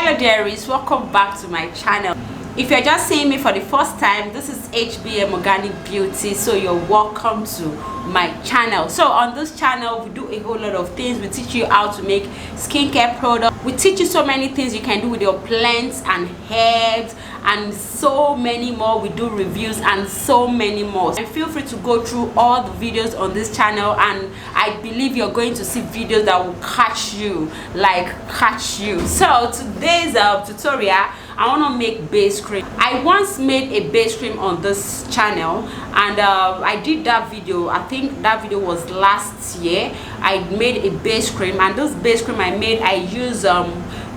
Hello dearies, welcome back to my channel. If you're just seeing me for the first time, this is HBM Organic Beauty, so you're welcome to my channel. So on this channel we do a whole lot of things. We teach you how to make skincare products, we teach you so many things you can do with your plants and herbs and so many more. We do reviews and so many more, and feel free to go through all the videos on this channel, and I believe you're going to see videos that will catch you. So today's tutorial, I want to make base cream. I once made a base cream on this channel, and I did that video. I think that video was last year. I made a base cream, and this base cream I made, I use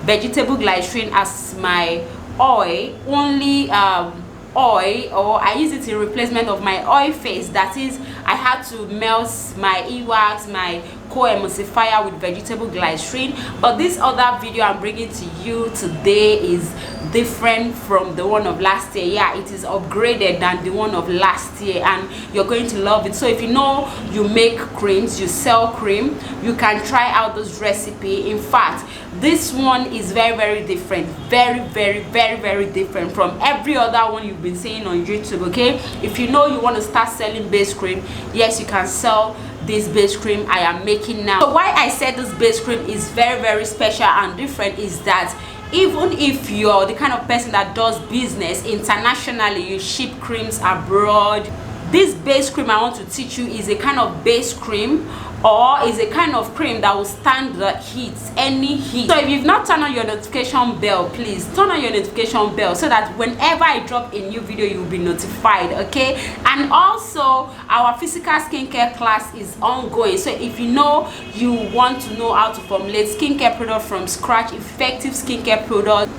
vegetable glycerin as my oil, only oil, or I use it in replacement of my oil face. That is, I had to melt my e-wax, my co-emulsifier with vegetable glycerin. But this other video I'm bringing to you today is different from the one of last year. Yeah, it is upgraded than the one of last year, and you're going to love it. So if you know you make creams, you sell cream, you can try out this recipe. In fact, this one is very different, very different from every other one you've been seeing on YouTube. Okay, if you know you want to start selling base cream, yes, you can sell this base cream I am making now. So why I said this base cream is very special and different is that even if you're the kind of person that does business internationally, you ship creams abroad, this base cream I want to teach you is a kind of base cream, or is a kind of cream that will stand the heat, any heat. So if you've not turned on your notification bell, please turn on your notification bell so that whenever I drop a new video, you'll be notified. Okay, and also our physical skincare class is ongoing. So if you know you want to know how to formulate skincare products from scratch, effective skincare products,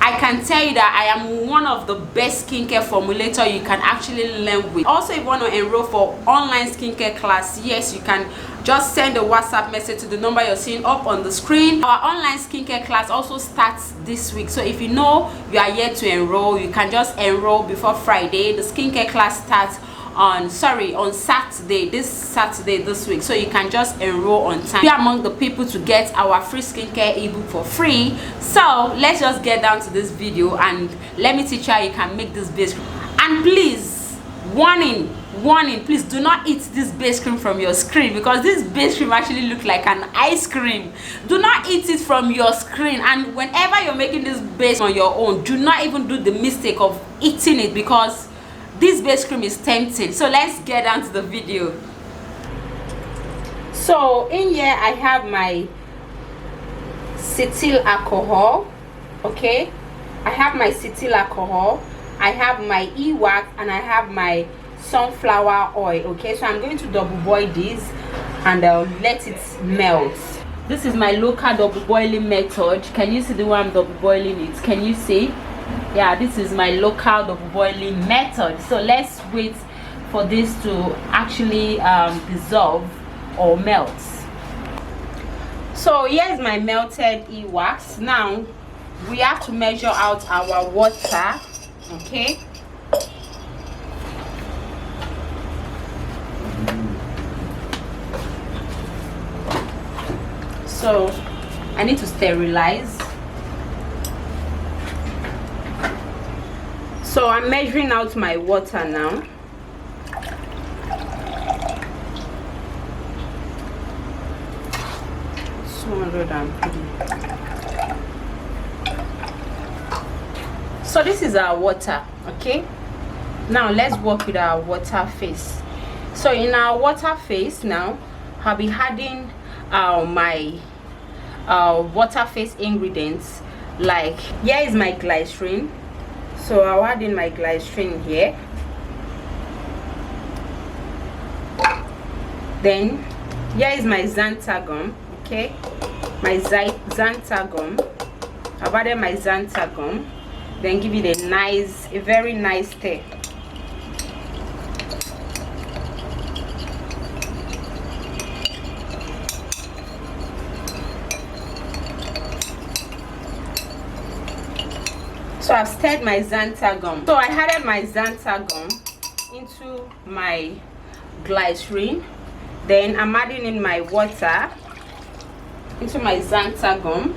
I can tell you that I am one of the best skincare formulator you can actually learn with. Also, if you want to enroll for online skincare class, yes, you can just send a WhatsApp message to the number you're seeing up on the screen. Our online skincare class also starts this week, so if you know you are yet to enroll, you can just enroll before Friday. The skincare class starts on Saturday, this week, so you can just enroll on time. Be among the people to get our free skincare ebook for free. So let's just get down to this video and let me teach you how you can make this base cream. And please, warning, please do not eat this base cream from your screen, because this base cream actually looks like an ice cream. Do not eat it from your screen, and whenever you're making this base on your own, do not even do the mistake of eating it, because this base cream is tempting. So let's get down to the video. So in here I have my cetyl alcohol. Okay, I have my cetyl alcohol, I have my e-wax, and I have my sunflower oil. Okay, so I'm going to double boil this and let it melt. This is my local double boiling method. Can you see the way I'm double boiling it? Can you see? Yeah, this is my local double boiling method. So let's wait for this to actually dissolve or melt. So here's my melted e-wax. Now we have to measure out our water. Okay, so I need to sterilize. So I'm measuring out my water now. So this is our water. Okay, now let's work with our water phase. So in our water phase now, I'll be adding my water phase ingredients. Like, here is my glycerin, so I'll add in my glycerin here. Then here is my xanther gum. Okay, my xanther gum. I've added my xanther gum. Then give it a very nice stir. So I've stirred my xanther gum. So I added my xanther gum into my glycerin. Then I'm adding in my water into my xanther gum.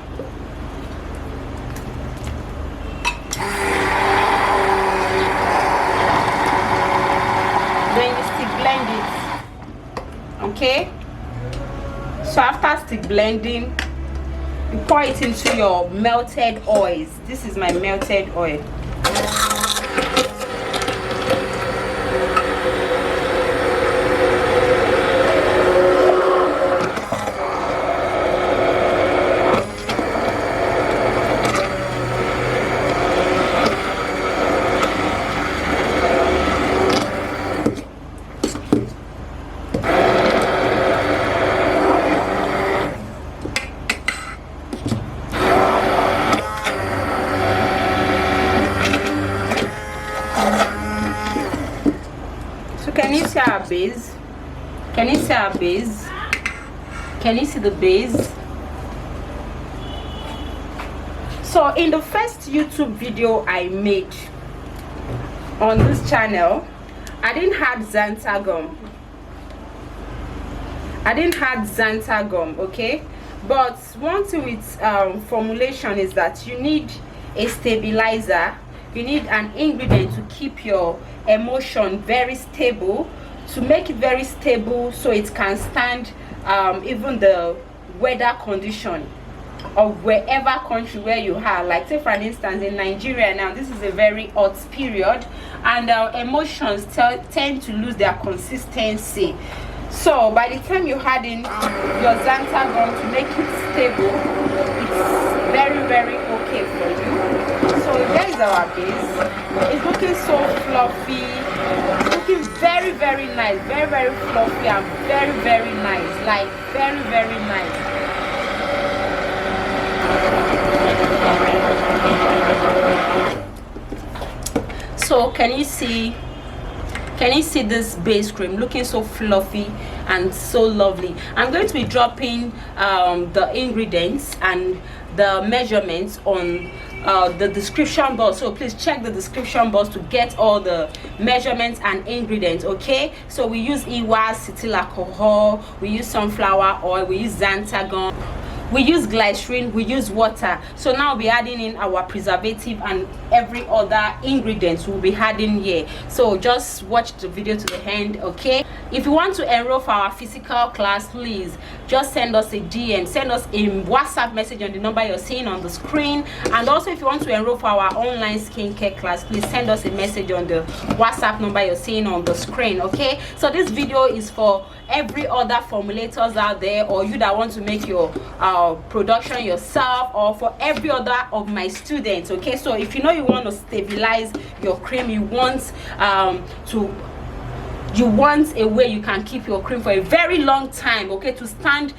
okay? So after stick blending, you pour it into your melted oils. This is my melted oil. Can you see our base? Can you see our base? Can you see the base? So in the first YouTube video I made on this channel, I didn't have xanther gum. Okay? But one thing with formulation is that you need a stabilizer. You need an ingredient to keep your emulsion very stable, to make it very stable so it can stand even the weather condition of wherever country where you are. Like say for an instance in Nigeria now, this is a very hot period and emulsions tend to lose their consistency. So by the time you add in your xanther gum to make it stable, it's very okay for you. So there is our base. It's looking so fluffy. It's looking very nice, very fluffy and very nice, like very nice. So can you see this base cream looking so fluffy and so lovely? I'm going to be dropping the ingredients and the measurements on the description box, so please check the description box to get all the measurements and ingredients. Okay, so we use iwa, cetyl alcohol, we use sunflower oil, we use xanther gum, we use glycerin, we use water. So now we'll be adding in our preservative and every other ingredients we'll be adding here. So just watch the video to the end. Okay, if you want to enroll for our physical class, please just send us a DM, send us a WhatsApp message on the number you're seeing on the screen. And also if you want to enroll for our online skincare class, please send us a message on the WhatsApp number you're seeing on the screen. Okay, so this video is for every other formulators out there, or you that want to make your production yourself, or for every other of my students. Okay, so if you know you want to stabilize your cream, you want a way you can keep your cream for a very long time, okay, to stand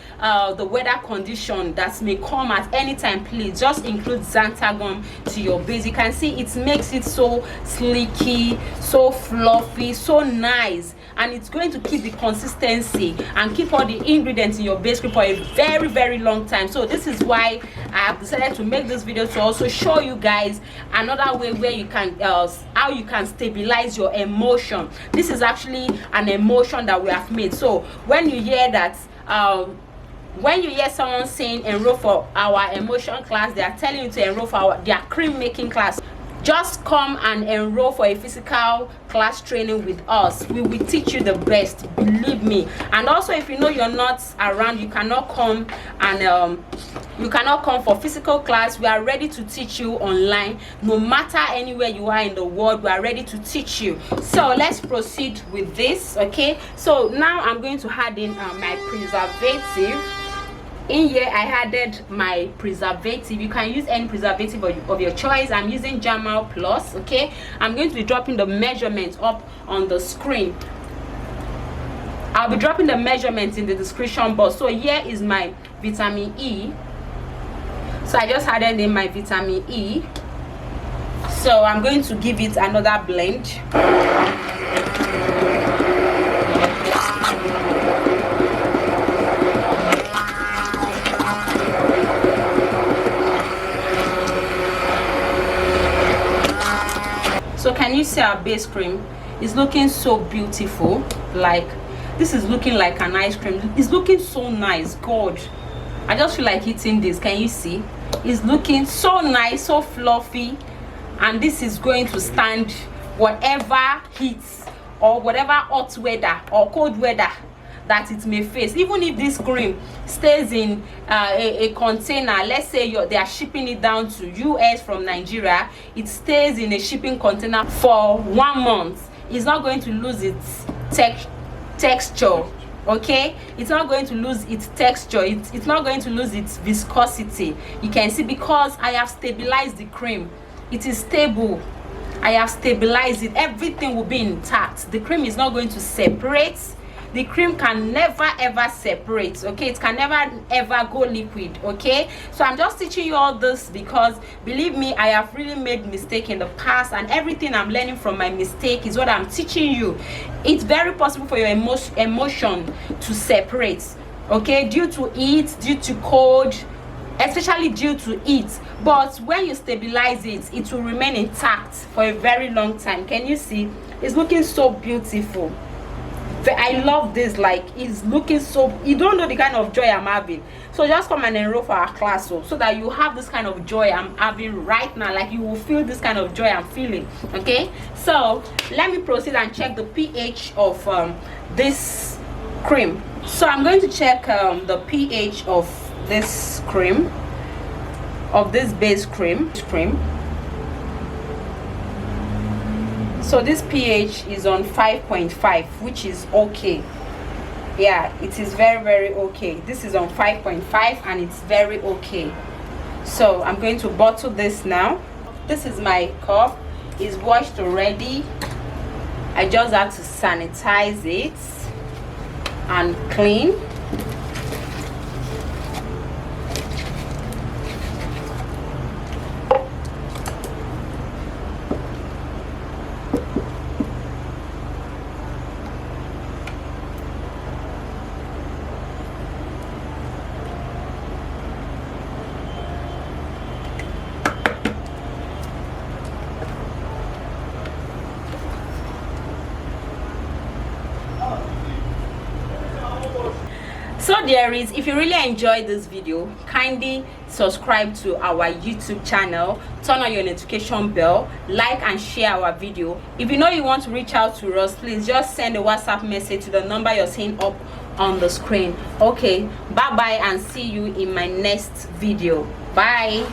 the weather condition that may come at any time, please just include xanther gum to your base. You can see it makes it so slicky, so fluffy, so nice, and it's going to keep the consistency and keep all the ingredients in your base cream for a very long time. So this is why I have decided to make this video, to also show you guys another way where you can how you can stabilize your emulsion. This is actually an emulsion that we have made. So when you hear that when you hear someone saying enroll for our emulsion class, they are telling you to enroll for their cream making class. Just come and enroll for a physical class training with us. We will teach you the best, believe me. And also if you know you're not around, you cannot come and you cannot come for physical class, we are ready to teach you online. No matter anywhere you are in the world, we are ready to teach you. So let's proceed with this. Okay, so now I'm going to add in my preservative. In here I added my preservative. You can use any preservative of your choice. I'm using Jamal Plus. Okay, I'm going to be dropping the measurements up on the screen. I'll be dropping the measurements in the description box. So here is my vitamin E. So I just added in my vitamin E. So I'm going to give it another blend. So can you see our base cream? It's looking so beautiful. Like, this is looking like an ice cream. It's looking so nice. God, I just feel like eating this. Can you see? It's looking so nice, so fluffy, and this is going to stand whatever heat or whatever hot weather or cold weather that it may face. Even if this cream stays in a container, let's say they are shipping it down to US from Nigeria, it stays in a shipping container for 1 month, it's not going to lose its texture. Okay, it's not going to lose its texture, it's not going to lose its viscosity. You can see, because I have stabilized the cream, it is stable. I have stabilized it, everything will be intact. The cream is not going to separate. The cream can never ever separate. Okay, it can never ever go liquid. Okay, so I'm just teaching you all this because, believe me, I have really made mistake in the past, and everything I'm learning from my mistake is what I'm teaching you. It's very possible for your emotion to separate, okay, due to heat, due to cold, especially due to heat. But when you stabilize it, it will remain intact for a very long time. Can you see? It's looking so beautiful. I love this. Like, it's looking so, you don't know the kind of joy I'm having. So just come and enroll for our class, so that you have this kind of joy I'm having right now. Like, you will feel this kind of joy I'm feeling. Okay, so let me proceed and check the pH of this cream. So I'm going to check the pH of this cream, of this base cream. So this pH is on 5.5, which is okay. Yeah, it is very okay. This is on 5.5 and it's very okay. So I'm going to bottle this now. This is my cup. It's washed already. I just have to sanitize it and clean. So there is, if you really enjoyed this video, kindly subscribe to our YouTube channel, turn on your notification bell, like and share our video. If you know you want to reach out to us, please just send a WhatsApp message to the number you're seeing up on the screen. Okay, bye bye and see you in my next video. Bye.